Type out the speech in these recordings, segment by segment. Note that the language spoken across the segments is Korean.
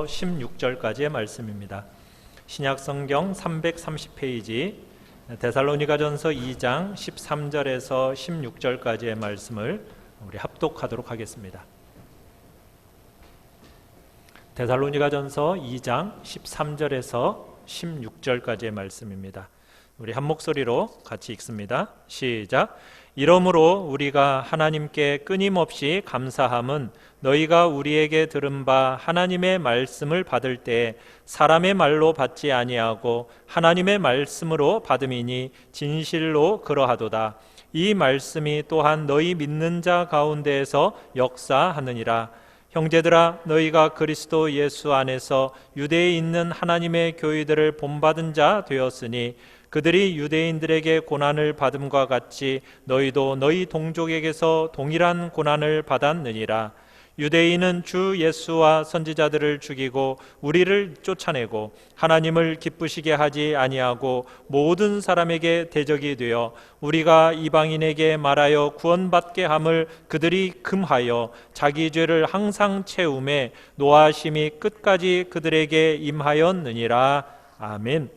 16절까지의 말씀입니다. 신약성경 330페이지 데살로니가전서 2장 13절에서 16절까지의 말씀을 우리 합독하도록 하겠습니다. 데살로니가전서 2장 13절에서 16절까지의 말씀입니다. 우리 한 목소리로 같이 읽습니다. 시작. 이러므로 우리가 하나님께 끊임없이 감사함은 너희가 우리에게 들은 바 하나님의 말씀을 받을 때 사람의 말로 받지 아니하고 하나님의 말씀으로 받음이니 진실로 그러하도다. 이 말씀이 또한 너희 믿는 자 가운데에서 역사하느니라. 형제들아, 너희가 그리스도 예수 안에서 유대에 있는 하나님의 교회들을 본받은 자 되었으니 그들이 유대인들에게 고난을 받음과 같이 너희도 너희 동족에게서 동일한 고난을 받았느니라. 유대인은 주 예수와 선지자들을 죽이고 우리를 쫓아내고 하나님을 기쁘시게 하지 아니하고 모든 사람에게 대적이 되어 우리가 이방인에게 말하여 구원받게 함을 그들이 금하여 자기 죄를 항상 채우매 노하심이 끝까지 그들에게 임하였느니라. 아멘.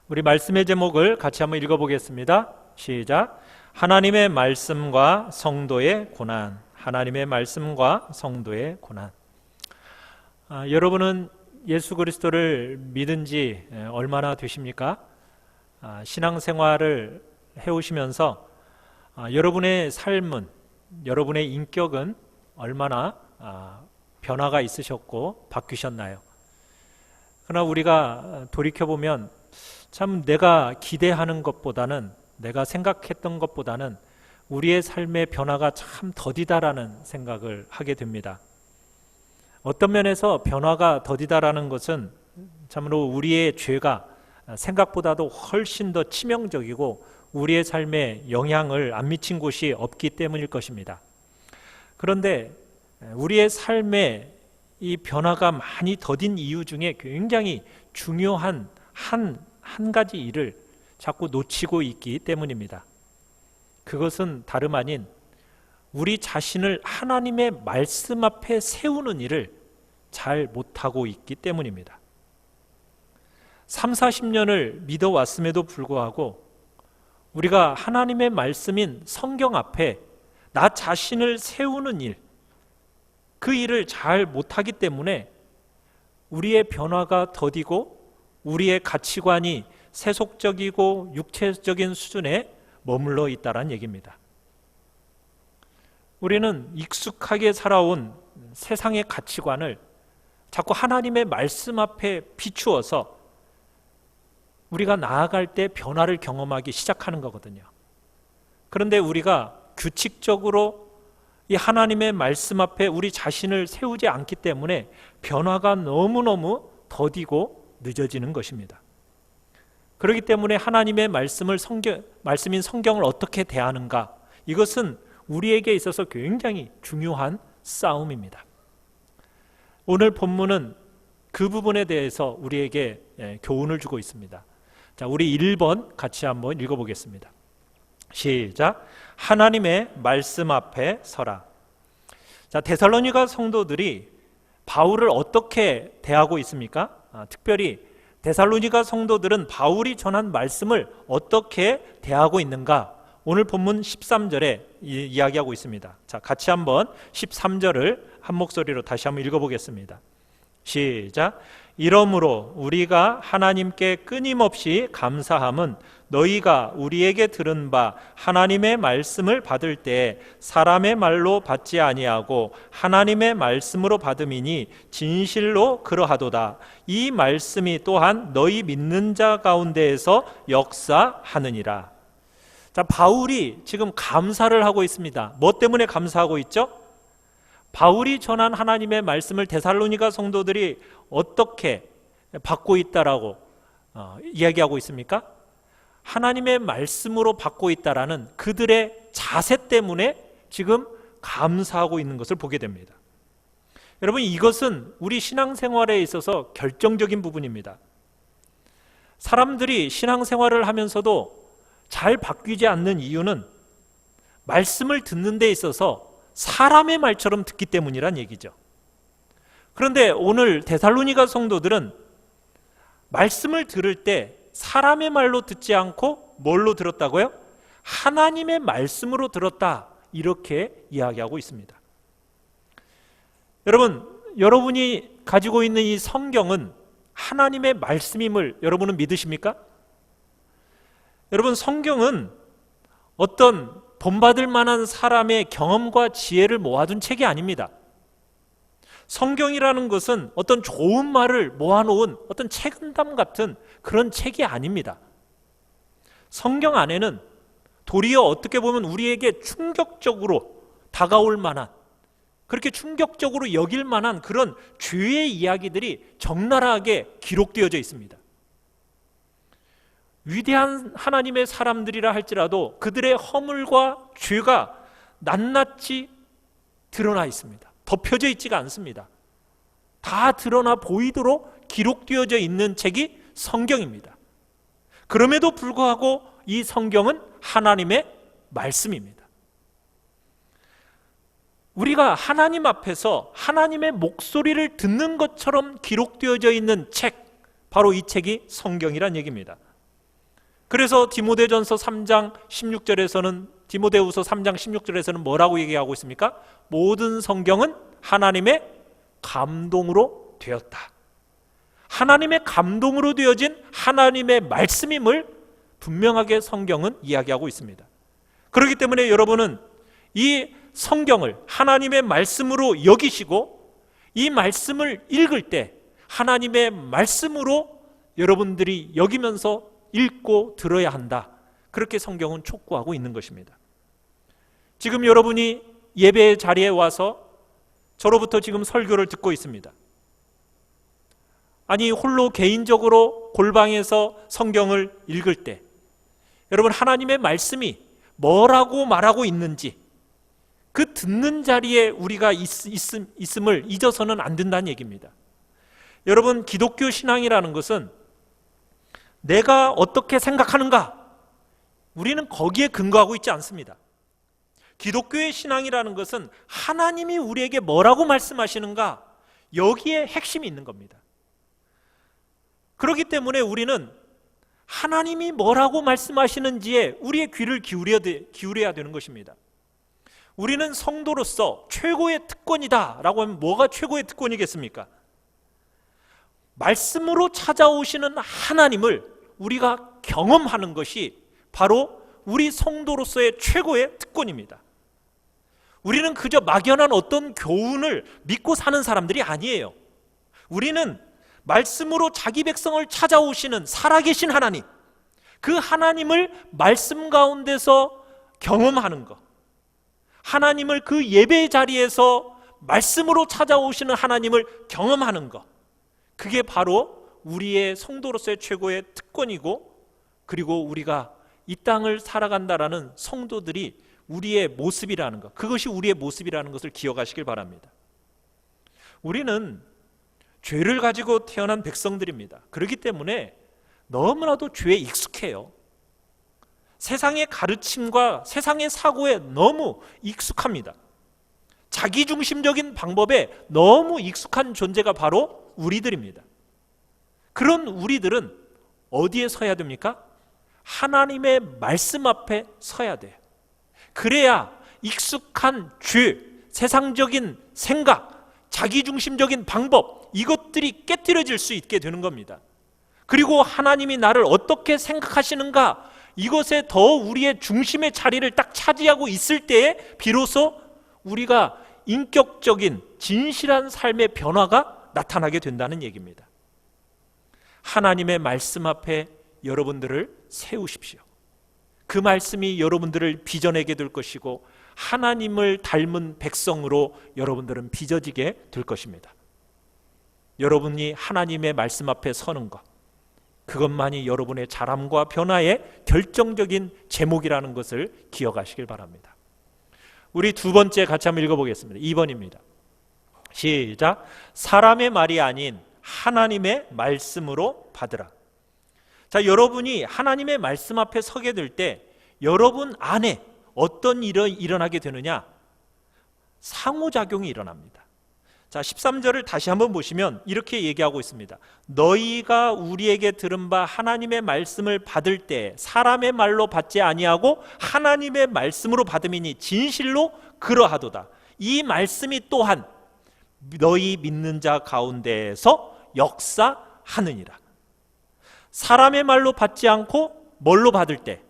우리 말씀의 제목을 같이 한번 읽어보겠습니다. 시작. 하나님의 말씀과 성도의 고난. 하나님의 말씀과 성도의 고난. 여러분은 예수 그리스도를 믿은 지 얼마나 되십니까? 신앙생활을 해오시면서 여러분의 삶은, 여러분의 인격은 얼마나 변화가 있으셨고 바뀌셨나요? 그러나 우리가 돌이켜보면 참 내가 기대하는 것보다는, 내가 생각했던 것보다는 우리의 삶의 변화가 참 더디다라는 생각을 하게 됩니다. 어떤 면에서 변화가 더디다라는 것은 참으로 우리의 죄가 생각보다도 훨씬 더 치명적이고 우리의 삶에 영향을 안 미친 곳이 없기 때문일 것입니다. 그런데 우리의 삶에 이 변화가 많이 더딘 이유 중에 굉장히 중요한 한 가지 일을 자꾸 놓치고 있기 때문입니다. 그것은 다름 아닌 우리 자신을 하나님의 말씀 앞에 세우는 일을 잘 못하고 있기 때문입니다. 30-40년을 믿어왔음에도 불구하고 우리가 하나님의 말씀인 성경 앞에 나 자신을 세우는 일, 그 일을 잘 못하기 때문에 우리의 변화가 더디고 우리의 가치관이 세속적이고 육체적인 수준에 머물러 있다는 얘기입니다. 우리는 익숙하게 살아온 세상의 가치관을 자꾸 하나님의 말씀 앞에 비추어서 우리가 나아갈 때 변화를 경험하기 시작하는 거거든요. 그런데 우리가 규칙적으로 이 하나님의 말씀 앞에 우리 자신을 세우지 않기 때문에 변화가 너무너무 더디고 늦어지는 것입니다. 그렇기 때문에 하나님의 말씀인 성경을 어떻게 대하는가, 이것은 우리에게 있어서 굉장히 중요한 싸움입니다. 오늘 본문은 그 부분에 대해서 우리에게 교훈을 주고 있습니다. 자, 우리 1번 같이 한번 읽어보겠습니다. 시작. 하나님의 말씀 앞에 서라. 자, 데살로니가 성도들이 바울을 어떻게 대하고 있습니까? 특별히 데살로니가 성도들은 바울이 전한 말씀을 어떻게 대하고 있는가? 오늘 본문 13절에 이야기하고 있습니다. 자, 같이 한번 13절을 한 목소리로 다시 한번 읽어보겠습니다. 시작. 이러므로 우리가 하나님께 끊임없이 감사함은 너희가 우리에게 들은 바 하나님의 말씀을 받을 때 사람의 말로 받지 아니하고 하나님의 말씀으로 받음이니 진실로 그러하도다. 이 말씀이 또한 너희 믿는 자 가운데에서 역사하느니라. 자, 바울이 지금 감사를 하고 있습니다. 뭐 때문에 감사하고 있죠? 바울이 전한 하나님의 말씀을 데살로니가 성도들이 어떻게 받고 있다라고 이야기하고 있습니까? 하나님의 말씀으로 받고 있다라는 그들의 자세 때문에 지금 감사하고 있는 것을 보게 됩니다. 여러분, 이것은 우리 신앙생활에 있어서 결정적인 부분입니다. 사람들이 신앙생활을 하면서도 잘 바뀌지 않는 이유는 말씀을 듣는 데 있어서 사람의 말처럼 듣기 때문이란 얘기죠. 그런데 오늘 데살로니가 성도들은 말씀을 들을 때 사람의 말로 듣지 않고 뭘로 들었다고요? 하나님의 말씀으로 들었다, 이렇게 이야기하고 있습니다. 여러분이 가지고 있는 이 성경은 하나님의 말씀임을 여러분은 믿으십니까? 여러분, 성경은 어떤 본받을 만한 사람의 경험과 지혜를 모아둔 책이 아닙니다. 성경이라는 것은 어떤 좋은 말을 모아놓은 어떤 책임담 같은 그런 책이 아닙니다. 성경 안에는 도리어 어떻게 보면 우리에게 충격적으로 다가올 만한, 그렇게 충격적으로 여길 만한 그런 죄의 이야기들이 적나라하게 기록되어져 있습니다. 위대한 하나님의 사람들이라 할지라도 그들의 허물과 죄가 낱낱이 드러나 있습니다. 덮여져 있지가 않습니다. 다 드러나 보이도록 기록되어져 있는 책이 성경입니다. 그럼에도 불구하고 이 성경은 하나님의 말씀입니다. 우리가 하나님 앞에서 하나님의 목소리를 듣는 것처럼 기록되어져 있는 책, 바로 이 책이 성경이란 얘기입니다. 그래서 디모데전서 3장 16절에서는 디모데후서 3장 16절에서는 뭐라고 얘기하고 있습니까? 모든 성경은 하나님의 감동으로 되었다. 하나님의 감동으로 되어진 하나님의 말씀임을 분명하게 성경은 이야기하고 있습니다. 그렇기 때문에 여러분은 이 성경을 하나님의 말씀으로 여기시고 이 말씀을 읽을 때 하나님의 말씀으로 여러분들이 여기면서 읽고 들어야 한다, 그렇게 성경은 촉구하고 있는 것입니다. 지금 여러분이 예배 자리에 와서 저로부터 지금 설교를 듣고 있습니다. 아니, 홀로 개인적으로 골방에서 성경을 읽을 때 여러분, 하나님의 말씀이 뭐라고 말하고 있는지 그 듣는 자리에 우리가 있음을 잊어서는 안 된다는 얘기입니다. 여러분, 기독교 신앙이라는 것은 내가 어떻게 생각하는가, 우리는 거기에 근거하고 있지 않습니다. 기독교의 신앙이라는 것은 하나님이 우리에게 뭐라고 말씀하시는가, 여기에 핵심이 있는 겁니다. 그렇기 때문에 우리는 하나님이 뭐라고 말씀하시는지에 우리의 귀를 기울여야 되는 것입니다. 우리는 성도로서 최고의 특권이다 라고 하면 뭐가 최고의 특권이겠습니까? 말씀으로 찾아오시는 하나님을 우리가 경험하는 것이 바로 우리 성도로서의 최고의 특권입니다. 우리는 그저 막연한 어떤 교훈을 믿고 사는 사람들이 아니에요. 우리는 말씀으로 자기 백성을 찾아오시는 살아계신 하나님, 그 하나님을 말씀 가운데서 경험하는 것, 하나님을 그 예배 자리에서 말씀으로 찾아오시는 하나님을 경험하는 것, 그게 바로 우리의 성도로서의 최고의 특권이고, 그리고 우리가 이 땅을 살아간다라는 성도들이 우리의 모습이라는 것, 그것이 우리의 모습이라는 것을 기억하시길 바랍니다. 우리는 죄를 가지고 태어난 백성들입니다. 그렇기 때문에 너무나도 죄에 익숙해요. 세상의 가르침과 세상의 사고에 너무 익숙합니다. 자기중심적인 방법에 너무 익숙한 존재가 바로 우리들입니다. 그런 우리들은 어디에 서야 됩니까? 하나님의 말씀 앞에 서야 돼요. 그래야 익숙한 죄, 세상적인 생각, 자기중심적인 방법, 이것들이 깨뜨려질 수 있게 되는 겁니다. 그리고 하나님이 나를 어떻게 생각하시는가, 이것에 더 우리의 중심의 자리를 딱 차지하고 있을 때에 비로소 우리가 인격적인 진실한 삶의 변화가 나타나게 된다는 얘기입니다. 하나님의 말씀 앞에 여러분들을 세우십시오. 그 말씀이 여러분들을 빚어내게 될 것이고 하나님을 닮은 백성으로 여러분들은 빚어지게 될 것입니다. 여러분이 하나님의 말씀 앞에 서는 것, 그것만이 여러분의 자람과 변화의 결정적인 제목이라는 것을 기억하시길 바랍니다. 우리 두 번째 같이 한번 읽어보겠습니다. 2번입니다. 시작. 사람의 말이 아닌 하나님의 말씀으로 받으라. 자, 여러분이 하나님의 말씀 앞에 서게 될 때 여러분 안에 어떤 일이 일어나게 되느냐? 상호작용이 일어납니다. 자, 13절을 다시 한번 보시면 이렇게 얘기하고 있습니다. 너희가 우리에게 들은 바 하나님의 말씀을 받을 때 사람의 말로 받지 아니하고 하나님의 말씀으로 받음이니 진실로 그러하도다. 이 말씀이 또한 너희 믿는 자 가운데에서 역사하느니라. 사람의 말로 받지 않고 뭘로 받을 때?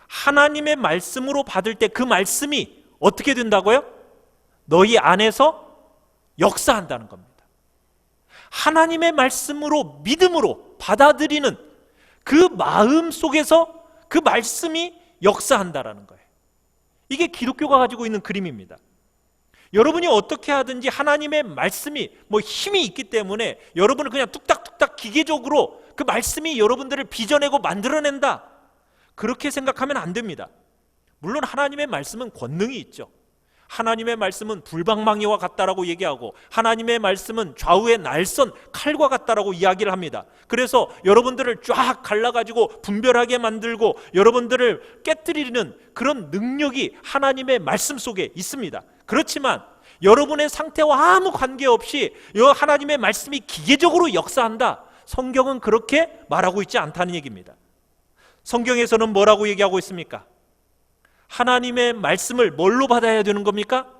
하나님의 말씀으로 받을 때 그 말씀이 어떻게 된다고요? 너희 안에서 역사한다는 겁니다. 하나님의 말씀으로 믿음으로 받아들이는 그 마음 속에서 그 말씀이 역사한다라는 거예요. 이게 기독교가 가지고 있는 그림입니다. 여러분이 어떻게 하든지 하나님의 말씀이 힘이 있기 때문에 여러분은 그냥 뚝딱뚝딱 기계적으로 그 말씀이 여러분들을 빚어내고 만들어낸다, 그렇게 생각하면 안 됩니다. 물론 하나님의 말씀은 권능이 있죠. 하나님의 말씀은 불방망이와 같다라고 얘기하고 하나님의 말씀은 좌우의 날선 칼과 같다라고 이야기를 합니다. 그래서 여러분들을 쫙 갈라가지고 분별하게 만들고 여러분들을 깨뜨리는 그런 능력이 하나님의 말씀 속에 있습니다. 그렇지만 여러분의 상태와 아무 관계없이 하나님의 말씀이 기계적으로 역사한다, 성경은 그렇게 말하고 있지 않다는 얘기입니다. 성경에서는 뭐라고 얘기하고 있습니까? 하나님의 말씀을 뭘로 받아야 되는 겁니까?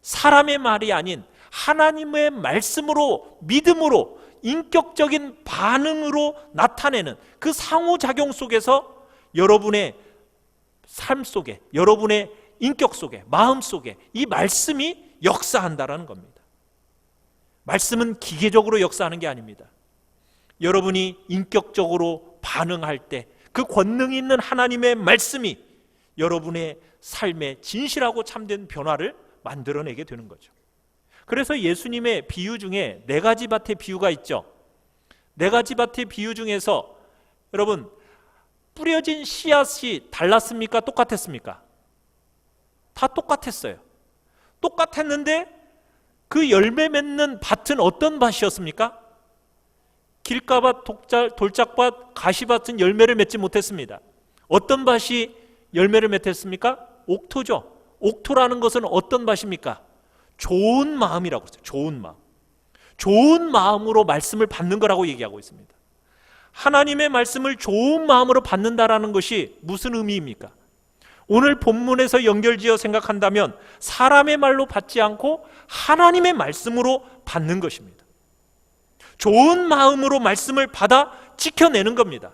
사람의 말이 아닌 하나님의 말씀으로, 믿음으로, 인격적인 반응으로 나타내는 그 상호작용 속에서 여러분의 삶 속에, 여러분의 인격 속에, 마음 속에 이 말씀이 역사한다라는 겁니다. 말씀은 기계적으로 역사하는 게 아닙니다. 여러분이 인격적으로 반응할 때 그 권능 있는 하나님의 말씀이 여러분의 삶에 진실하고 참된 변화를 만들어내게 되는 거죠. 그래서 예수님의 비유 중에 4가지 밭의 비유가 있죠. 4가지 밭의 비유 중에서 여러분, 뿌려진 씨앗이 달랐습니까? 똑같았습니까? 다 똑같았어요. 똑같았는데 그 열매 맺는 밭은 어떤 밭이었습니까? 길가밭, 돌짝밭, 가시밭은 열매를 맺지 못했습니다. 어떤 밭이 열매를 맺었습니까? 옥토죠. 옥토라는 것은 어떤 밭입니까? 좋은 마음이라고 했어요. 좋은 마음. 좋은 마음으로 말씀을 받는 거라고 얘기하고 있습니다. 하나님의 말씀을 좋은 마음으로 받는다라는 것이 무슨 의미입니까? 오늘 본문에서 연결지어 생각한다면 사람의 말로 받지 않고 하나님의 말씀으로 받는 것입니다. 좋은 마음으로 말씀을 받아 지켜내는 겁니다.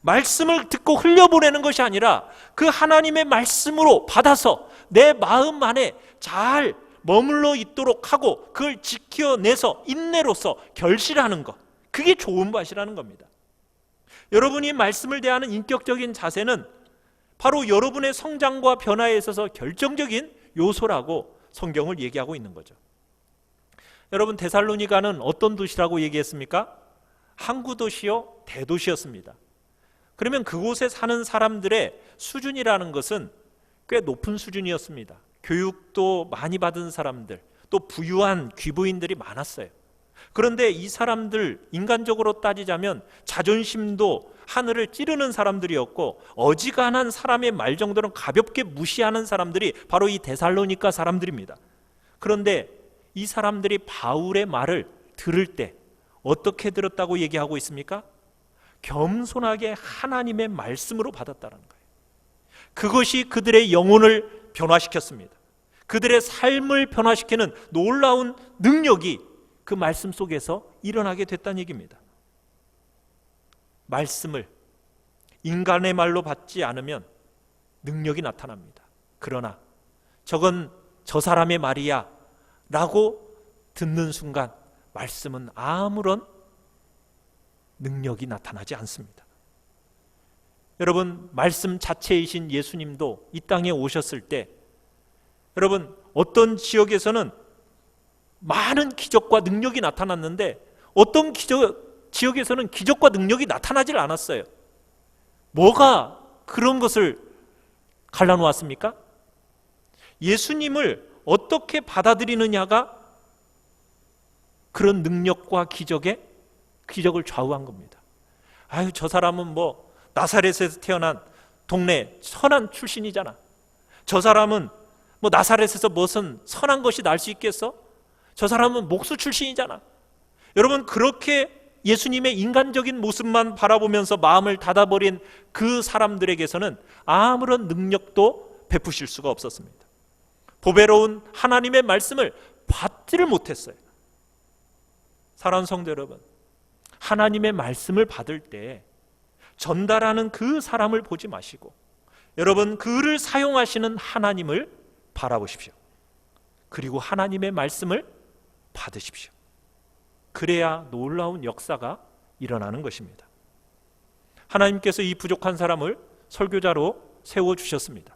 말씀을 듣고 흘려보내는 것이 아니라 그 하나님의 말씀으로 받아서 내 마음 안에 잘 머물러 있도록 하고 그걸 지켜내서 인내로서 결실하는 것, 그게 좋은 밭이라는 겁니다. 여러분이 말씀을 대하는 인격적인 자세는 바로 여러분의 성장과 변화에 있어서 결정적인 요소라고 성경을 얘기하고 있는 거죠. 여러분, 데살로니가는 어떤 도시라고 얘기했습니까? 항구 도시요, 대도시였습니다. 그러면 그곳에 사는 사람들의 수준이라는 것은 꽤 높은 수준이었습니다. 교육도 많이 받은 사람들, 또 부유한 귀부인들이 많았어요. 그런데 이 사람들, 인간적으로 따지자면 자존심도 하늘을 찌르는 사람들이었고 어지간한 사람의 말 정도는 가볍게 무시하는 사람들이 바로 이 데살로니가 사람들입니다. 그런데 이 사람들이 바울의 말을 들을 때 어떻게 들었다고 얘기하고 있습니까? 겸손하게 하나님의 말씀으로 받았다는 거예요. 그것이 그들의 영혼을 변화시켰습니다. 그들의 삶을 변화시키는 놀라운 능력이 그 말씀 속에서 일어나게 됐다는 얘기입니다. 말씀을 인간의 말로 받지 않으면 능력이 나타납니다. 그러나 저건 저 사람의 말이야 라고 듣는 순간 말씀은 아무런 능력이 나타나지 않습니다. 여러분, 말씀 자체이신 예수님도 이 땅에 오셨을 때 여러분, 어떤 지역에서는 많은 기적과 능력이 나타났는데 어떤 지역에서는 기적과 능력이 나타나질 않았어요. 뭐가 그런 것을 갈라놓았습니까? 예수님을 어떻게 받아들이느냐가 그런 능력과 기적을 좌우한 겁니다. 아유, 저 사람은 나사렛에서 태어난 동네 선한 출신이잖아. 저 사람은 나사렛에서 무슨 선한 것이 날 수 있겠어? 저 사람은 목수 출신이잖아. 여러분, 그렇게 예수님의 인간적인 모습만 바라보면서 마음을 닫아버린 그 사람들에게서는 아무런 능력도 베푸실 수가 없었습니다. 보배로운 하나님의 말씀을 받지를 못했어요. 사랑하는 성도 여러분, 하나님의 말씀을 받을 때 전달하는 그 사람을 보지 마시고 여러분, 그를 사용하시는 하나님을 바라보십시오. 그리고 하나님의 말씀을 받으십시오. 그래야 놀라운 역사가 일어나는 것입니다. 하나님께서 이 부족한 사람을 설교자로 세워주셨습니다.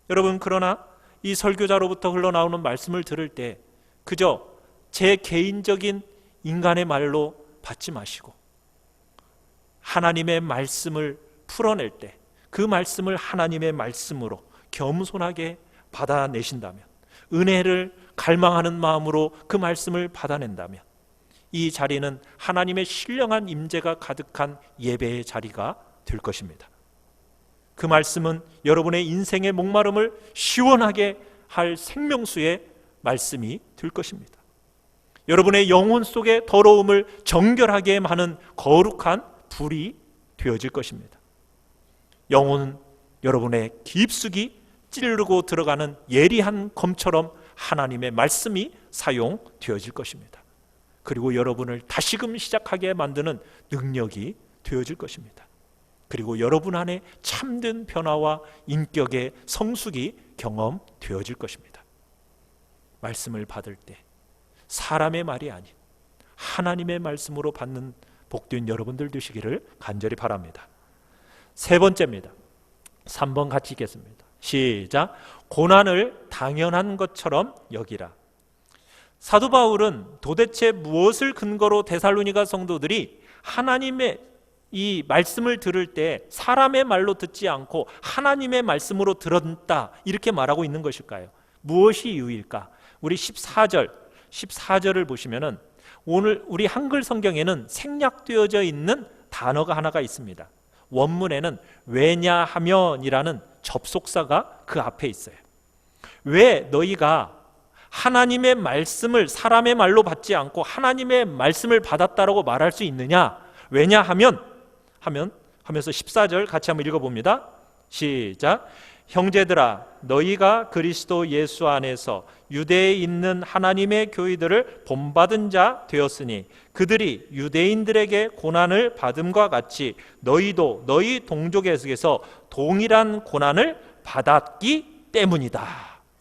여러분, 그러나 이 설교자로부터 흘러나오는 말씀을 들을 때 그저 제 개인적인 인간의 말로 받지 마시고 하나님의 말씀을 풀어낼 때 그 말씀을 하나님의 말씀으로 겸손하게 받아내신다면, 은혜를 갈망하는 마음으로 그 말씀을 받아낸다면 이 자리는 하나님의 신령한 임재가 가득한 예배의 자리가 될 것입니다. 그 말씀은 여러분의 인생의 목마름을 시원하게 할 생명수의 말씀이 될 것입니다. 여러분의 영혼 속의 더러움을 정결하게 하는 거룩한 불이 되어질 것입니다. 영혼은 여러분의 깊숙이 찌르고 들어가는 예리한 검처럼 하나님의 말씀이 사용되어질 것입니다. 그리고 여러분을 다시금 시작하게 만드는 능력이 되어질 것입니다. 그리고 여러분 안에 참된 변화와 인격의 성숙이 경험되어질 것입니다. 말씀을 받을 때 사람의 말이 아닌 하나님의 말씀으로 받는 복된 여러분들 되시기를 간절히 바랍니다. 세 번째입니다. 3번 같이 읽겠습니다. 시작. 고난을 당연한 것처럼 여기라. 사도 바울은 도대체 무엇을 근거로 데살로니가 성도들이 하나님의 이 말씀을 들을 때 사람의 말로 듣지 않고 하나님의 말씀으로 들었다 이렇게 말하고 있는 것일까요? 무엇이 이유일까? 우리 14절을 보시면은 오늘 우리 한글 성경에는 생략되어져 있는 단어가 하나가 있습니다. 원문에는 왜냐하면이라는 접속사가 그 앞에 있어요. 왜 너희가 하나님의 말씀을 사람의 말로 받지 않고 하나님의 말씀을 받았다라고 말할 수 있느냐? 왜냐하면 하면서 14절 같이 한번 읽어봅니다. 시작. 형제들아, 너희가 그리스도 예수 안에서 유대에 있는 하나님의 교회들을 본받은 자 되었으니 그들이 유대인들에게 고난을 받음과 같이 너희도 너희 동족에게서 동일한 고난을 받았기 때문이다.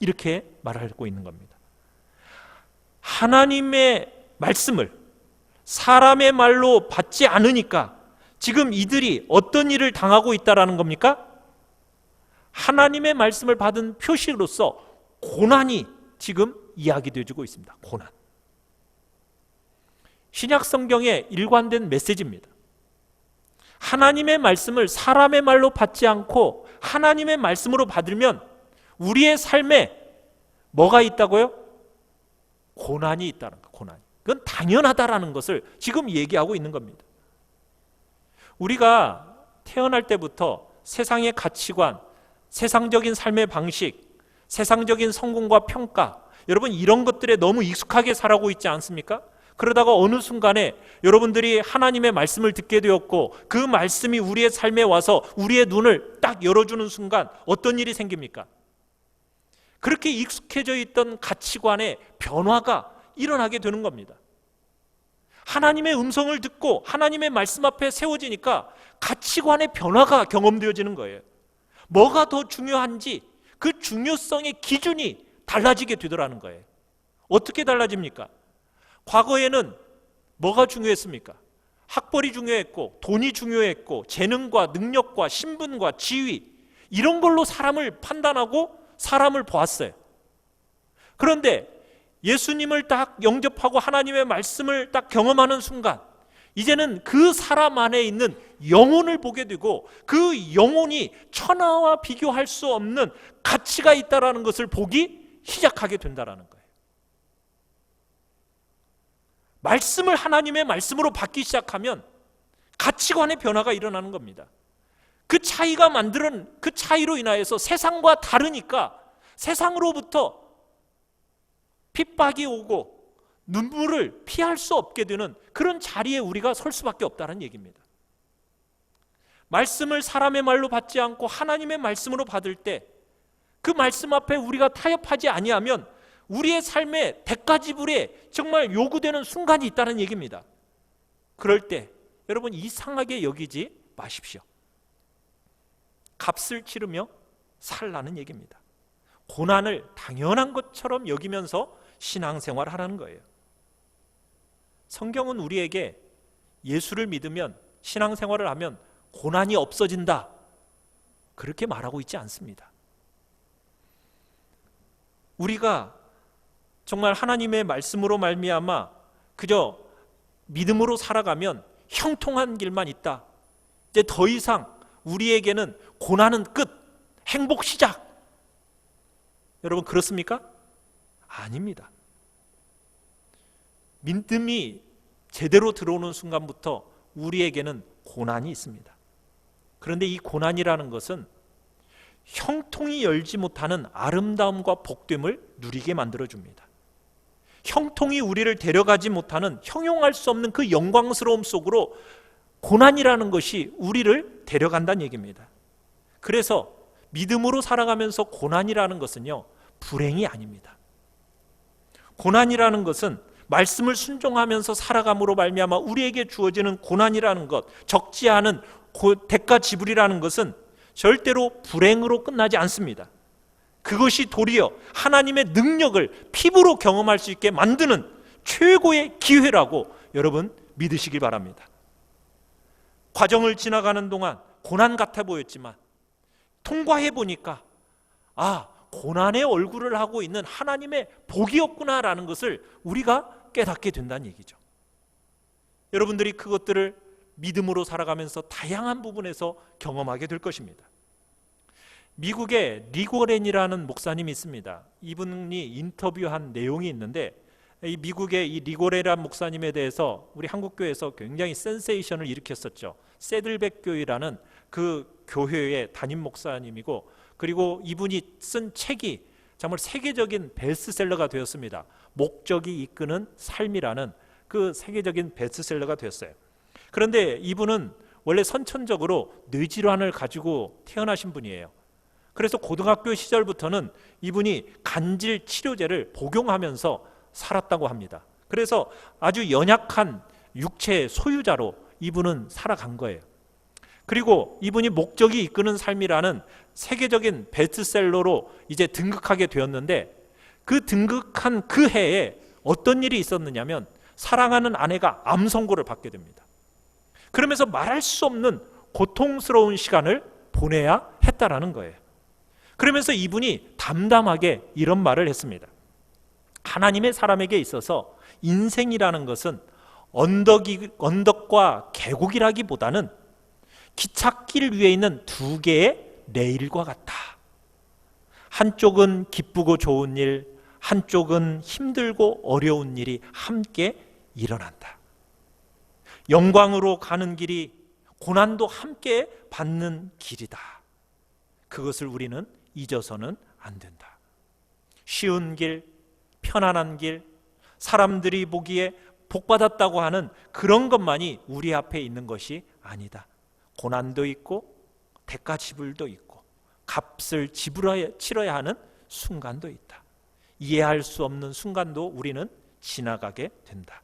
이렇게 말하고 있는 겁니다. 하나님의 말씀을 사람의 말로 받지 않으니까 지금 이들이 어떤 일을 당하고 있다라는 겁니까? 하나님의 말씀을 받은 표시로서 고난이 지금 이야기되어지고 있습니다. 고난. 신약 성경의 일관된 메시지입니다. 하나님의 말씀을 사람의 말로 받지 않고 하나님의 말씀으로 받으면 우리의 삶에 뭐가 있다고요? 고난이 있다는 거. 고난이. 그건 당연하다라는 것을 지금 얘기하고 있는 겁니다. 우리가 태어날 때부터 세상의 가치관, 세상적인 삶의 방식, 세상적인 성공과 평가, 여러분 이런 것들에 너무 익숙하게 살아오고 있지 않습니까? 그러다가 어느 순간에 여러분들이 하나님의 말씀을 듣게 되었고 그 말씀이 우리의 삶에 와서 우리의 눈을 딱 열어주는 순간 어떤 일이 생깁니까? 그렇게 익숙해져 있던 가치관의 변화가 일어나게 되는 겁니다. 하나님의 음성을 듣고 하나님의 말씀 앞에 세워지니까 가치관의 변화가 경험되어지는 거예요. 뭐가 더 중요한지 그 중요성의 기준이 달라지게 되더라는 거예요. 어떻게 달라집니까? 과거에는 뭐가 중요했습니까? 학벌이 중요했고 돈이 중요했고 재능과 능력과 신분과 지위 이런 걸로 사람을 판단하고 사람을 보았어요. 그런데 예수님을 딱 영접하고 하나님의 말씀을 딱 경험하는 순간 이제는 그 사람 안에 있는 영혼을 보게 되고 그 영혼이 천하와 비교할 수 없는 가치가 있다라는 것을 보기 시작하게 된다라는 거예요. 말씀을 하나님의 말씀으로 받기 시작하면 가치관의 변화가 일어나는 겁니다. 그 차이가 만드는 그 차이로 인하여서 세상과 다르니까 세상으로부터 핍박이 오고 눈물을 피할 수 없게 되는 그런 자리에 우리가 설 수밖에 없다는 얘기입니다. 말씀을 사람의 말로 받지 않고 하나님의 말씀으로 받을 때 그 말씀 앞에 우리가 타협하지 아니하면 우리의 삶의 대가 지불에 정말 요구되는 순간이 있다는 얘기입니다. 그럴 때 여러분 이상하게 여기지 마십시오. 값을 치르며 살라는 얘기입니다. 고난을 당연한 것처럼 여기면서 신앙생활을 하라는 거예요. 성경은 우리에게 예수를 믿으면, 신앙생활을 하면 고난이 없어진다, 그렇게 말하고 있지 않습니다. 우리가 정말 하나님의 말씀으로 말미암아 그저 믿음으로 살아가면 형통한 길만 있다, 이제 더 이상 우리에게는 고난은 끝, 행복 시작, 여러분 그렇습니까? 아닙니다. 믿음이 제대로 들어오는 순간부터 우리에게는 고난이 있습니다. 그런데 이 고난이라는 것은 형통이 열지 못하는 아름다움과 복됨을 누리게 만들어줍니다. 형통이 우리를 데려가지 못하는, 형용할 수 없는 그 영광스러움 속으로 고난이라는 것이 우리를 데려간다는 얘기입니다. 그래서 믿음으로 살아가면서 고난이라는 것은요, 불행이 아닙니다. 고난이라는 것은 말씀을 순종하면서 살아감으로 말미암아 우리에게 주어지는 고난이라는 것, 적지 않은 대가 지불이라는 것은 절대로 불행으로 끝나지 않습니다. 그것이 도리어 하나님의 능력을 피부로 경험할 수 있게 만드는 최고의 기회라고 여러분 믿으시길 바랍니다. 과정을 지나가는 동안 고난 같아 보였지만 통과해 보니까 고난의 얼굴을 하고 있는 하나님의 복이었구나라는 것을 우리가 깨닫게 된다는 얘기죠. 여러분들이 그것들을 믿음으로 살아가면서 다양한 부분에서 경험하게 될 것입니다. 미국의 리고렌이라는 목사님이 있습니다. 이분이 인터뷰한 내용이 있는데, 이 미국의 이 리고렌이라는 목사님에 대해서 우리 한국교회에서 굉장히 센세이션을 일으켰었죠. 세들백 교회라는 그 교회의 담임 목사님이고, 그리고 이분이 쓴 책이 정말 세계적인 베스트셀러가 되었습니다. 목적이 이끄는 삶이라는 그 세계적인 베스트셀러가 되었어요. 그런데 이분은 원래 선천적으로 뇌질환을 가지고 태어나신 분이에요. 그래서 고등학교 시절부터는 이분이 간질 치료제를 복용하면서 살았다고 합니다. 그래서 아주 연약한 육체의 소유자로 이분은 살아간 거예요. 그리고 이분이 목적이 이끄는 삶이라는 세계적인 베스트셀러로 이제 등극하게 되었는데, 그 등극한 그 해에 어떤 일이 있었느냐면 사랑하는 아내가 암 선고를 받게 됩니다. 그러면서 말할 수 없는 고통스러운 시간을 보내야 했다라는 거예요. 그러면서 이분이 담담하게 이런 말을 했습니다. 하나님의 사람에게 있어서 인생이라는 것은 언덕과 계곡이라기보다는 기찻길 위에 있는 두 개의 레일과 같다. 한쪽은 기쁘고 좋은 일, 한쪽은 힘들고 어려운 일이 함께 일어난다. 영광으로 가는 길이 고난도 함께 받는 길이다. 그것을 우리는 잊어서는 안 된다. 쉬운 길, 편안한 길, 사람들이 보기에 복받았다고 하는 그런 것만이 우리 앞에 있는 것이 아니다. 고난도 있고 대가 지불도 있고 값을 치러야 하는 순간도 있다. 이해할 수 없는 순간도 우리는 지나가게 된다.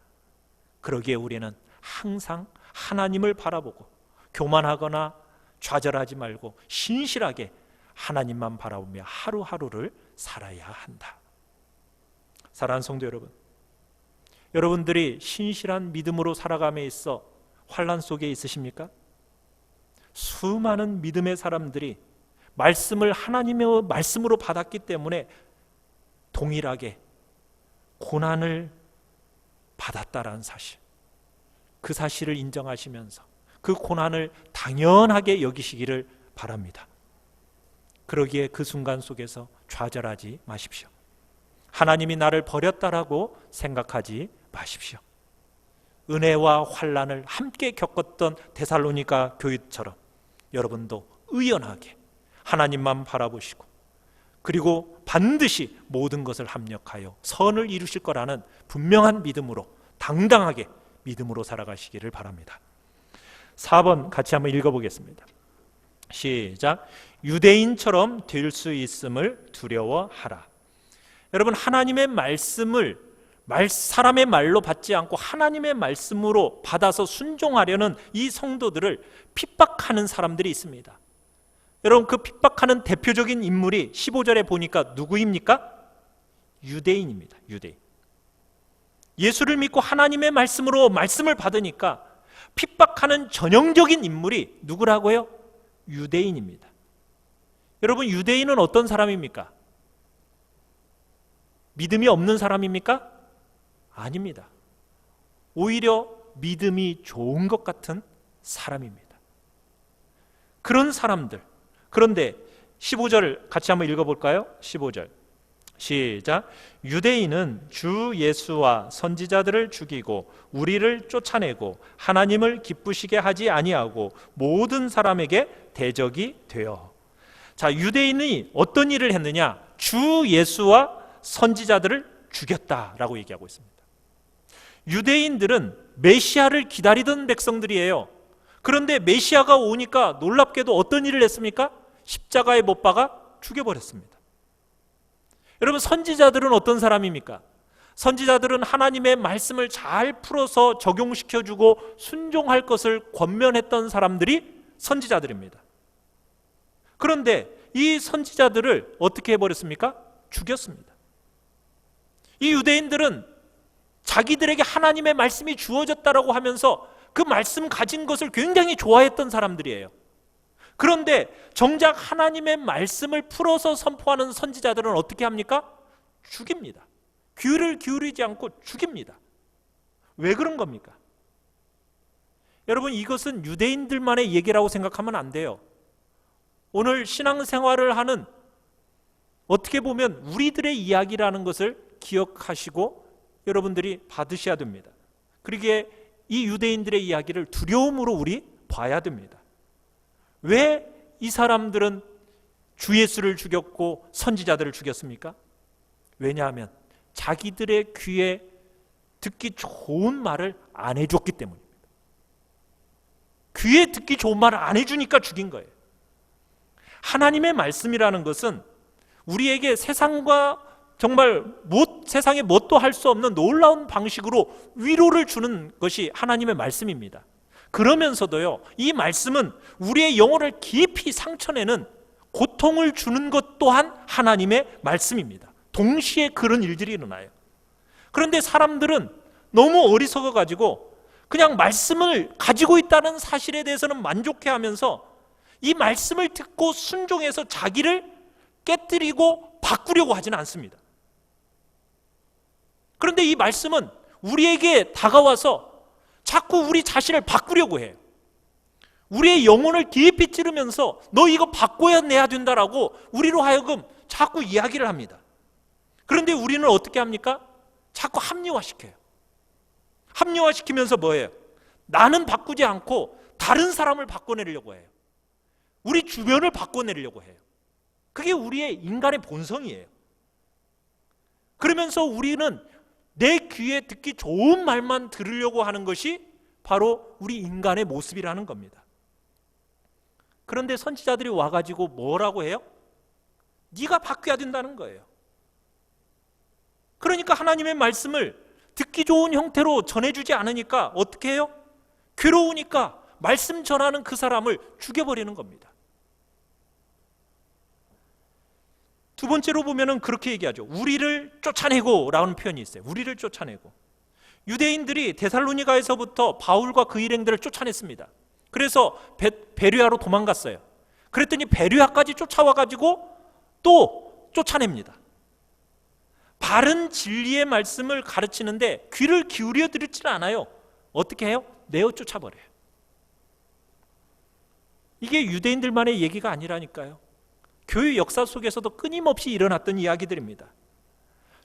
그러기에 우리는 항상 하나님을 바라보고 교만하거나 좌절하지 말고 신실하게 하나님만 바라보며 하루하루를 살아야 한다. 사랑하는 성도 여러분, 여러분들이 신실한 믿음으로 살아감에 있어 환난 속에 있으십니까? 수많은 믿음의 사람들이 말씀을 하나님의 말씀으로 받았기 때문에 동일하게 고난을 받았다라는 사실, 그 사실을 인정하시면서 그 고난을 당연하게 여기시기를 바랍니다. 그러기에 그 순간 속에서 좌절하지 마십시오. 하나님이 나를 버렸다라고 생각하지 마십시오. 은혜와 환난을 함께 겪었던 데살로니가 교회처럼 여러분도 의연하게 하나님만 바라보시고 그리고 반드시 모든 것을 합력하여 선을 이루실 거라는 분명한 믿음으로, 당당하게 믿음으로 살아가시기를 바랍니다. 4번 같이 한번 읽어보겠습니다. 시작. 유대인처럼 될 수 있음을 두려워하라. 여러분, 하나님의 말씀을 사람의 말로 받지 않고 하나님의 말씀으로 받아서 순종하려는 이 성도들을 핍박하는 사람들이 있습니다. 여러분, 그 핍박하는 대표적인 인물이 15절에 보니까 누구입니까? 유대인입니다. 유대인. 예수를 믿고 하나님의 말씀으로 말씀을 받으니까 핍박하는 전형적인 인물이 누구라고요? 유대인입니다. 여러분, 유대인은 어떤 사람입니까? 믿음이 없는 사람입니까? 아닙니다. 오히려 믿음이 좋은 것 같은 사람입니다. 그런 사람들. 그런데 15절 같이 한번 읽어볼까요? 15절 시작. 유대인은 주 예수와 선지자들을 죽이고 우리를 쫓아내고 하나님을 기쁘시게 하지 아니하고 모든 사람에게 대적이 되어. 자, 유대인이 어떤 일을 했느냐? 주 예수와 선지자들을 죽였다라고 얘기하고 있습니다. 유대인들은 메시아를 기다리던 백성들이에요. 그런데 메시아가 오니까 놀랍게도 어떤 일을 했습니까? 십자가에 못 박아 죽여버렸습니다. 여러분, 선지자들은 어떤 사람입니까? 선지자들은 하나님의 말씀을 잘 풀어서 적용시켜주고 순종할 것을 권면했던 사람들이 선지자들입니다. 그런데 이 선지자들을 어떻게 해버렸습니까? 죽였습니다. 이 유대인들은 자기들에게 하나님의 말씀이 주어졌다라고 하면서 그 말씀 가진 것을 굉장히 좋아했던 사람들이에요. 그런데 정작 하나님의 말씀을 풀어서 선포하는 선지자들은 어떻게 합니까? 죽입니다. 귀를 기울이지 않고 죽입니다. 왜 그런 겁니까? 여러분, 이것은 유대인들만의 얘기라고 생각하면 안 돼요. 오늘 신앙생활을 하는, 어떻게 보면 우리들의 이야기라는 것을 기억하시고 여러분들이 받으셔야 됩니다. 그러기에 이 유대인들의 이야기를 두려움으로 우리 봐야 됩니다. 왜 이 사람들은 주 예수를 죽였고 선지자들을 죽였습니까? 왜냐하면 자기들의 귀에 듣기 좋은 말을 안 해줬기 때문입니다. 귀에 듣기 좋은 말을 안 해주니까 죽인 거예요. 하나님의 말씀이라는 것은 우리에게 세상과 정말 세상에 뭣도 할 수 없는 놀라운 방식으로 위로를 주는 것이 하나님의 말씀입니다. 그러면서도요, 이 말씀은 우리의 영혼을 깊이 상처내는 고통을 주는 것 또한 하나님의 말씀입니다. 동시에 그런 일들이 일어나요. 그런데 사람들은 너무 어리석어가지고 그냥 말씀을 가지고 있다는 사실에 대해서는 만족해하면서 이 말씀을 듣고 순종해서 자기를 깨뜨리고 바꾸려고 하지는 않습니다. 그런데 이 말씀은 우리에게 다가와서 자꾸 우리 자신을 바꾸려고 해요. 우리의 영혼을 깊이 찌르면서 너 이거 바꿔야 내야 된다라고 우리로 하여금 자꾸 이야기를 합니다. 그런데 우리는 어떻게 합니까? 자꾸 합리화시켜요. 합리화시키면서 뭐예요? 나는 바꾸지 않고 다른 사람을 바꿔내려고 해요. 우리 주변을 바꿔내려고 해요. 그게 우리의 인간의 본성이에요. 그러면서 우리는 내 귀에 듣기 좋은 말만 들으려고 하는 것이 바로 우리 인간의 모습이라는 겁니다. 그런데 선지자들이 와가지고 뭐라고 해요? 네가 바뀌어야 된다는 거예요. 그러니까 하나님의 말씀을 듣기 좋은 형태로 전해주지 않으니까 어떻게 해요? 괴로우니까 말씀 전하는 그 사람을 죽여버리는 겁니다. 두 번째로 보면은 그렇게 얘기하죠. 우리를 쫓아내고 라는 표현이 있어요. 우리를 쫓아내고. 유대인들이 데살로니가에서부터 바울과 그 일행들을 쫓아냈습니다. 그래서 베르야로 도망갔어요. 그랬더니 베르야까지 쫓아와가지고 또 쫓아냅니다. 바른 진리의 말씀을 가르치는데 귀를 기울여 드리지는 않아요. 어떻게 해요? 내어 쫓아버려요. 이게 유대인들만의 얘기가 아니라니까요. 교회 역사 속에서도 끊임없이 일어났던 이야기들입니다.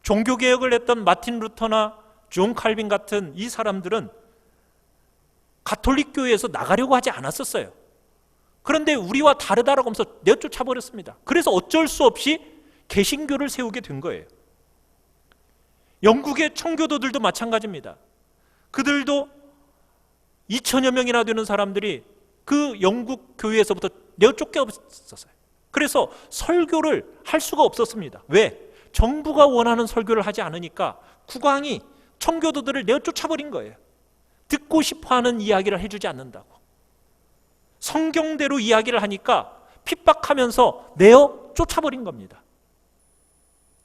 종교개혁을 했던 마틴 루터나 존 칼빈 같은 이 사람들은 가톨릭 교회에서 나가려고 하지 않았었어요. 그런데 우리와 다르다라고 하면서 내쫓아버렸습니다. 그래서 어쩔 수 없이 개신교를 세우게 된 거예요. 영국의 청교도들도 마찬가지입니다. 그들도 2천여 명이나 되는 사람들이 그 영국 교회에서부터 내어 쫓겨있었어요. 그래서 설교를 할 수가 없었습니다. 왜? 정부가 원하는 설교를 하지 않으니까 국왕이 청교도들을 내어 쫓아버린 거예요. 듣고 싶어하는 이야기를 해주지 않는다고. 성경대로 이야기를 하니까 핍박하면서 내어 쫓아버린 겁니다.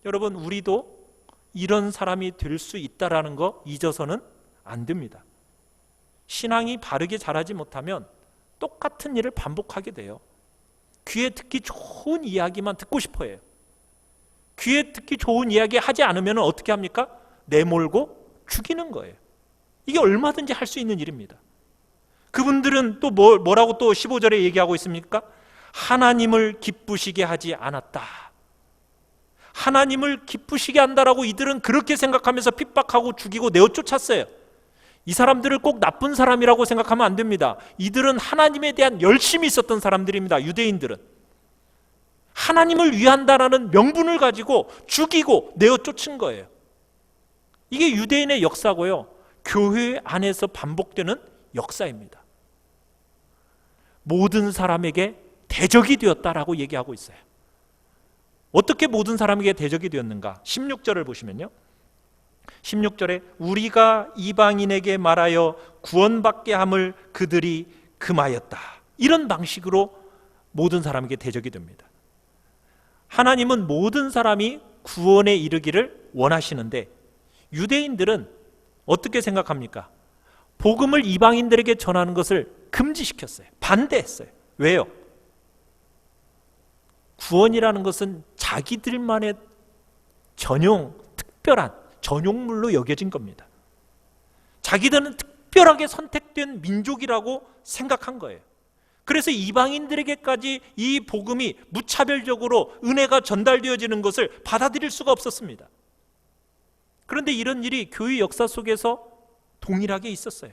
여러분, 우리도 이런 사람이 될 수 있다라는 거 잊어서는 안 됩니다. 신앙이 바르게 자라지 못하면 똑같은 일을 반복하게 돼요. 귀에 듣기 좋은 이야기만 듣고 싶어 해요. 귀에 듣기 좋은 이야기 하지 않으면 어떻게 합니까? 내몰고 죽이는 거예요. 이게 얼마든지 할 수 있는 일입니다. 그분들은 또 뭐라고 또 15절에 얘기하고 있습니까? 하나님을 기쁘시게 하지 않았다. 하나님을 기쁘시게 한다라고 이들은 그렇게 생각하면서 핍박하고 죽이고 내어 쫓았어요. 이 사람들을 꼭 나쁜 사람이라고 생각하면 안 됩니다. 이들은 하나님에 대한 열심이 있었던 사람들입니다. 유대인들은 하나님을 위한다라는 명분을 가지고 죽이고 내어 쫓은 거예요. 이게 유대인의 역사고요, 교회 안에서 반복되는 역사입니다. 모든 사람에게 대적이 되었다라고 얘기하고 있어요. 어떻게 모든 사람에게 대적이 되었는가? 16절을 보시면요, 16절에 우리가 이방인에게 말하여 구원받게 함을 그들이 금하였다. 이런 방식으로 모든 사람에게 대적이 됩니다. 하나님은 모든 사람이 구원에 이르기를 원하시는데 유대인들은 어떻게 생각합니까? 복음을 이방인들에게 전하는 것을 금지시켰어요. 반대했어요. 왜요? 구원이라는 것은 자기들만의 특별한 전용물로 여겨진 겁니다. 자기들은 특별하게 선택된 민족이라고 생각한 거예요. 그래서 이방인들에게까지 이 복음이 무차별적으로 은혜가 전달되어지는 것을 받아들일 수가 없었습니다. 그런데 이런 일이 교회 역사 속에서 동일하게 있었어요.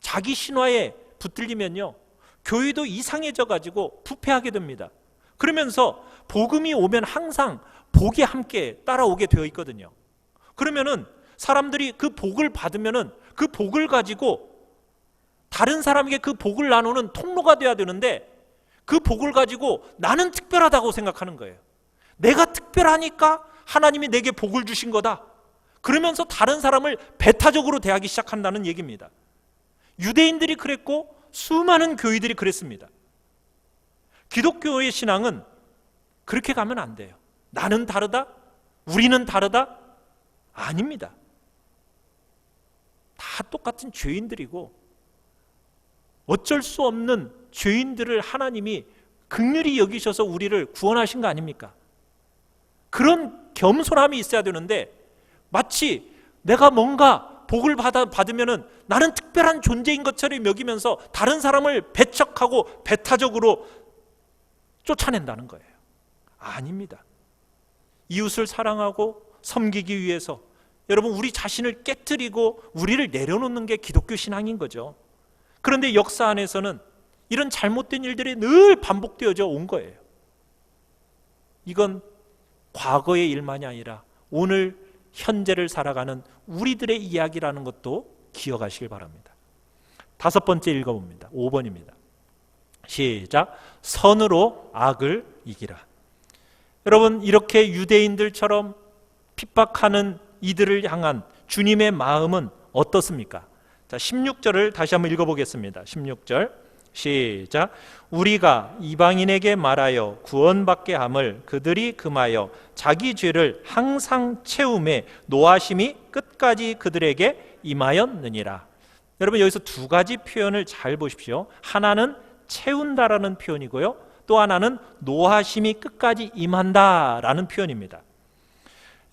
자기 신화에 붙들리면요, 교회도 이상해져 가지고 부패하게 됩니다. 그러면서 복음이 오면 항상 복이 함께 따라오게 되어 있거든요. 그러면은 사람들이 그 복을 받으면은 그 복을 가지고 다른 사람에게 그 복을 나누는 통로가 돼야 되는데 그 복을 가지고 나는 특별하다고 생각하는 거예요. 내가 특별하니까 하나님이 내게 복을 주신 거다. 그러면서 다른 사람을 배타적으로 대하기 시작한다는 얘기입니다. 유대인들이 그랬고 수많은 교회들이 그랬습니다. 기독교의 신앙은 그렇게 가면 안 돼요. 나는 다르다? 우리는 다르다? 아닙니다. 다 똑같은 죄인들이고 어쩔 수 없는 죄인들을 하나님이 긍휼히 여기셔서 우리를 구원하신 거 아닙니까? 그런 겸손함이 있어야 되는데 마치 내가 뭔가 복을 받으면은 나는 특별한 존재인 것처럼 여기면서 다른 사람을 배척하고 배타적으로 쫓아낸다는 거예요. 아닙니다. 이웃을 사랑하고 섬기기 위해서 여러분 우리 자신을 깨트리고 우리를 내려놓는 게 기독교 신앙인 거죠. 그런데 역사 안에서는 이런 잘못된 일들이 늘 반복되어져 온 거예요. 이건 과거의 일만이 아니라 오늘 현재를 살아가는 우리들의 이야기라는 것도 기억하시길 바랍니다. 5번째 읽어봅니다. 5번입니다. 시작. 선으로 악을 이기라. 여러분, 이렇게 유대인들처럼 핍박하는 이들을 향한 주님의 마음은 어떻습니까? 자, 16절을 다시 한번 읽어보겠습니다. 16절 시작. 우리가 이방인에게 말하여 구원받게 함을 그들이 금하여 자기 죄를 항상 채움에 노하심이 끝까지 그들에게 임하였느니라. 여러분, 여기서 두 가지 표현을 잘 보십시오. 하나는 채운다라는 표현이고요, 또 하나는 노하심이 끝까지 임한다라는 표현입니다.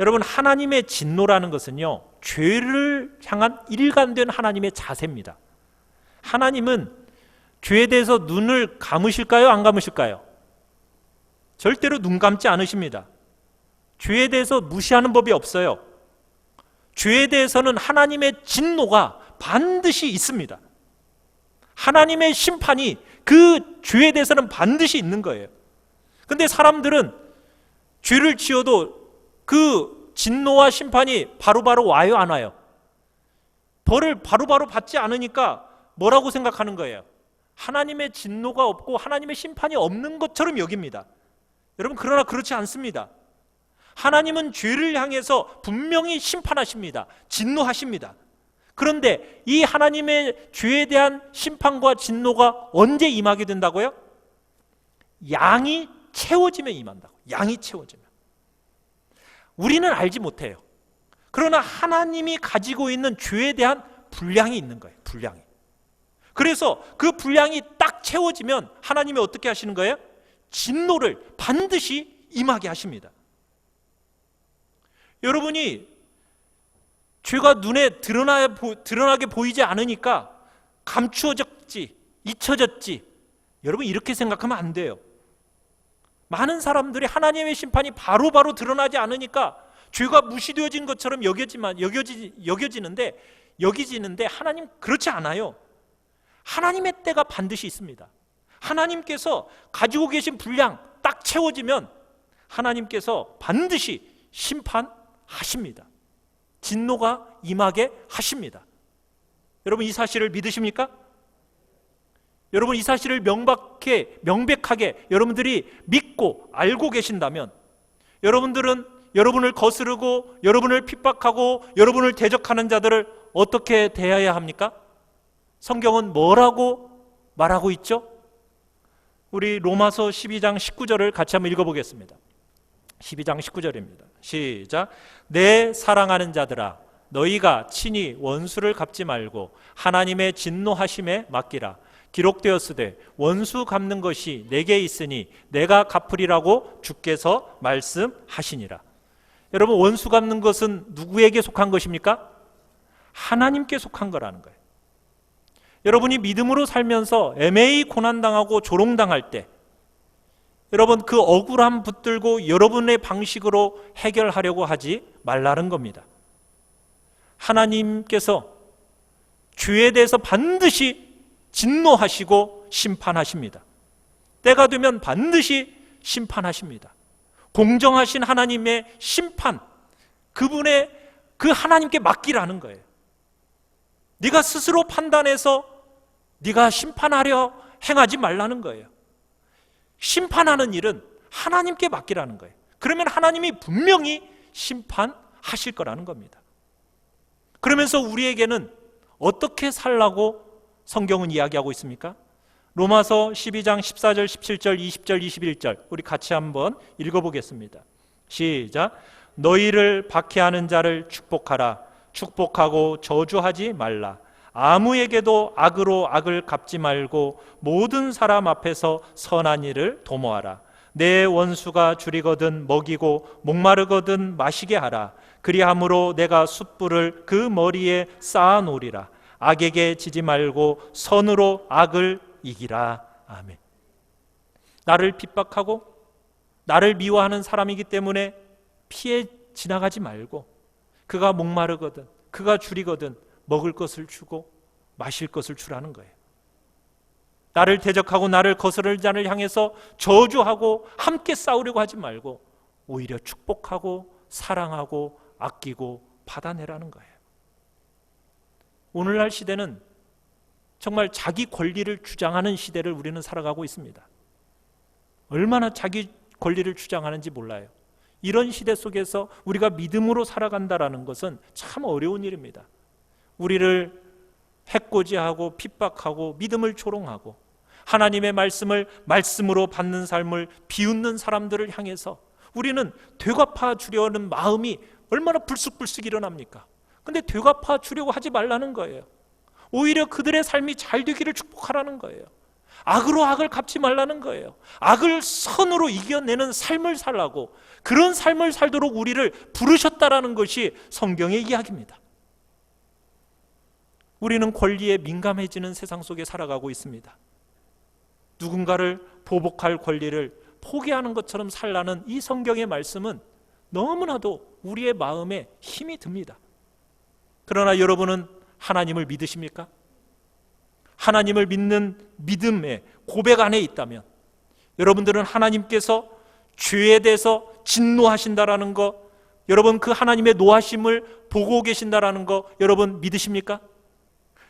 여러분, 하나님의 진노라는 것은요, 죄를 향한 일관된 하나님의 자세입니다. 하나님은 죄에 대해서 눈을 감으실까요? 안 감으실까요? 절대로 눈 감지 않으십니다. 죄에 대해서 무시하는 법이 없어요. 죄에 대해서는 하나님의 진노가 반드시 있습니다. 하나님의 심판이 그 죄에 대해서는 반드시 있는 거예요. 근데 사람들은 죄를 지어도 그 진노와 심판이 바로바로 와요, 안 와요? 벌을 바로바로 받지 않으니까 뭐라고 생각하는 거예요? 하나님의 진노가 없고 하나님의 심판이 없는 것처럼 여깁니다. 여러분, 그러나 그렇지 않습니다. 하나님은 죄를 향해서 분명히 심판하십니다. 진노하십니다. 그런데 이 하나님의 죄에 대한 심판과 진노가 언제 임하게 된다고요? 양이 채워지면 임한다고. 양이 채워지면. 우리는 알지 못해요. 그러나 하나님이 가지고 있는 죄에 대한 분량이 있는 거예요. 분량이. 그래서 그 분량이 딱 채워지면 하나님이 어떻게 하시는 거예요? 진노를 반드시 임하게 하십니다. 여러분이 죄가 눈에 드러나게 보이지 않으니까 감추어졌지, 잊혀졌지, 여러분 이렇게 생각하면 안 돼요. 많은 사람들이 하나님의 심판이 바로바로 드러나지 않으니까 죄가 무시되어진 것처럼 여겨지는데 하나님 그렇지 않아요. 하나님의 때가 반드시 있습니다. 하나님께서 가지고 계신 분량 딱 채워지면 하나님께서 반드시 심판하십니다. 진노가 임하게 하십니다. 여러분 이 사실을 믿으십니까? 여러분 이 사실을 명백하게 여러분들이 믿고 알고 계신다면 여러분들은 여러분을 거스르고 여러분을 핍박하고 여러분을 대적하는 자들을 어떻게 대해야 합니까? 성경은 뭐라고 말하고 있죠? 우리 로마서 12장 19절을 같이 한번 읽어보겠습니다. 12장 19절입니다. 시작. 내 사랑하는 자들아, 너희가 친히 원수를 갚지 말고 하나님의 진노하심에 맡기라. 기록되었으되 원수 갚는 것이 내게 있으니 내가 갚으리라고 주께서 말씀하시니라. 여러분 원수 갚는 것은 누구에게 속한 것입니까? 하나님께 속한 거라는 거예요. 여러분이 믿음으로 살면서 애매히 고난당하고 조롱당할 때 여러분 그 억울함 붙들고 여러분의 방식으로 해결하려고 하지 말라는 겁니다. 하나님께서 죄에 대해서 반드시 진노하시고 심판하십니다. 때가 되면 반드시 심판하십니다. 공정하신 하나님의 심판, 그분의 그 하나님께 맡기라는 거예요. 네가 스스로 판단해서 네가 심판하려 행하지 말라는 거예요. 심판하는 일은 하나님께 맡기라는 거예요. 그러면 하나님이 분명히 심판하실 거라는 겁니다. 그러면서 우리에게는 어떻게 살라고 성경은 이야기하고 있습니까? 로마서 12장 14절, 17절, 20절, 21절 우리 같이 한번 읽어보겠습니다. 시작. 너희를 박해하는 자를 축복하라. 축복하고 저주하지 말라. 아무에게도 악으로 악을 갚지 말고 모든 사람 앞에서 선한 일을 도모하라. 내 원수가 줄이거든 먹이고 목마르거든 마시게 하라. 그리함으로 내가 숯불을 그 머리에 쌓아 놓으리라. 악에게 지지 말고 선으로 악을 이기라. 아멘. 나를 핍박하고 나를 미워하는 사람이기 때문에 피해 지나가지 말고 그가 목마르거든 그가 줄이거든 먹을 것을 주고 마실 것을 주라는 거예요. 나를 대적하고 나를 거스르는 자를 향해서 저주하고 함께 싸우려고 하지 말고 오히려 축복하고 사랑하고 아끼고 받아내라는 거예요. 오늘날 시대는 정말 자기 권리를 주장하는 시대를 우리는 살아가고 있습니다. 얼마나 자기 권리를 주장하는지 몰라요. 이런 시대 속에서 우리가 믿음으로 살아간다는 것은 참 어려운 일입니다. 우리를 해코지하고 핍박하고 믿음을 조롱하고 하나님의 말씀을 말씀으로 받는 삶을 비웃는 사람들을 향해서 우리는 되갚아 주려는 마음이 얼마나 불쑥불쑥 일어납니까? 근데 되갚아 주려고 하지 말라는 거예요. 오히려 그들의 삶이 잘 되기를 축복하라는 거예요. 악으로 악을 갚지 말라는 거예요. 악을 선으로 이겨내는 삶을 살라고, 그런 삶을 살도록 우리를 부르셨다라는 것이 성경의 이야기입니다. 우리는 권리에 민감해지는 세상 속에 살아가고 있습니다. 누군가를 보복할 권리를 포기하는 것처럼 살라는 이 성경의 말씀은 너무나도 우리의 마음에 힘이 듭니다. 그러나 여러분은 하나님을 믿으십니까? 하나님을 믿는 믿음의 고백 안에 있다면 여러분들은 하나님께서 죄에 대해서 진노하신다라는 거, 여러분 그 하나님의 노하심을 보고 계신다라는 거 여러분 믿으십니까?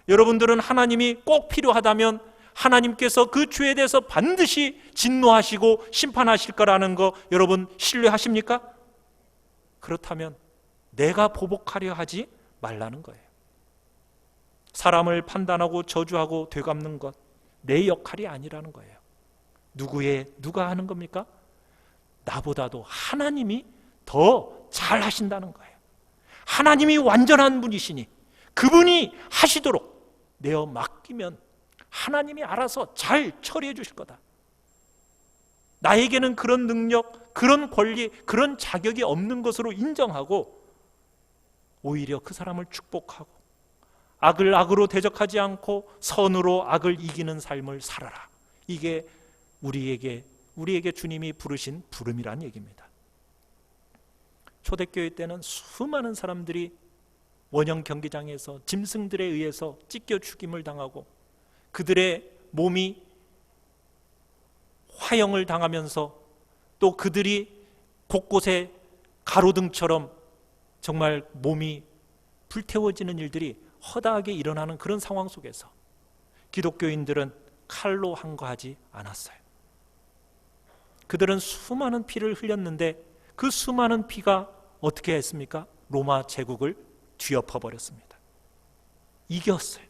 여러분들은 하나님이 꼭 필요하다면 하나님께서 그 죄에 대해서 반드시 진노하시고 심판하실 거라는 거 여러분 신뢰하십니까? 그렇다면 내가 보복하려 하지 말라는 거예요. 사람을 판단하고 저주하고 되갚는 것 내 역할이 아니라는 거예요. 누가 하는 겁니까? 나보다도 하나님이 더 잘 하신다는 거예요. 하나님이 완전한 분이시니 그분이 하시도록 내어 맡기면 하나님이 알아서 잘 처리해 주실 거다. 나에게는 그런 능력, 그런 권리, 그런 자격이 없는 것으로 인정하고 오히려 그 사람을 축복하고 악을 악으로 대적하지 않고 선으로 악을 이기는 삶을 살아라. 이게 우리에게 주님이 부르신 부름이란 얘기입니다. 초대교회 때는 수많은 사람들이 원형 경기장에서 짐승들에 의해서 찢겨 죽임을 당하고 그들의 몸이 화형을 당하면서 또 그들이 곳곳에 가로등처럼 정말 몸이 불태워지는 일들이 허다하게 일어나는 그런 상황 속에서 기독교인들은 칼로 항거하지 않았어요. 그들은 수많은 피를 흘렸는데 그 수많은 피가 어떻게 했습니까? 로마 제국을 뒤엎어버렸습니다. 이겼어요.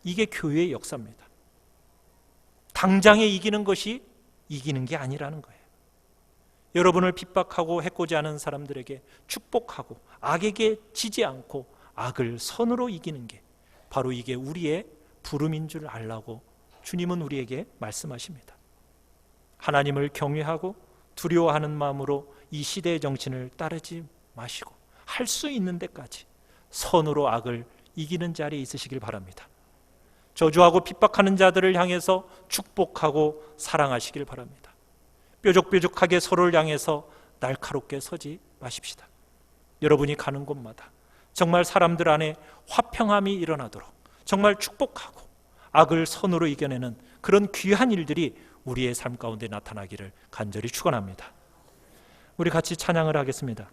이게 교회의 역사입니다. 당장에 이기는 것이 이기는 게 아니라는 거예요. 여러분을 핍박하고 해코지 하는 사람들에게 축복하고 악에게 지지 않고 악을 선으로 이기는 게 바로 이게 우리의 부름인 줄 알라고 주님은 우리에게 말씀하십니다. 하나님을 경외하고 두려워하는 마음으로 이 시대의 정신을 따르지 마시고 할 수 있는 데까지 선으로 악을 이기는 자리에 있으시길 바랍니다. 저주하고 핍박하는 자들을 향해서 축복하고 사랑하시길 바랍니다. 뾰족뾰족하게 서로를 향해서 날카롭게 서지 마십시다. 여러분이 가는 곳마다 정말 사람들 안에 화평함이 일어나도록 정말 축복하고 악을 선으로 이겨내는 그런 귀한 일들이 우리의 삶 가운데 나타나기를 간절히 축원합니다. 우리 같이 찬양을 하겠습니다.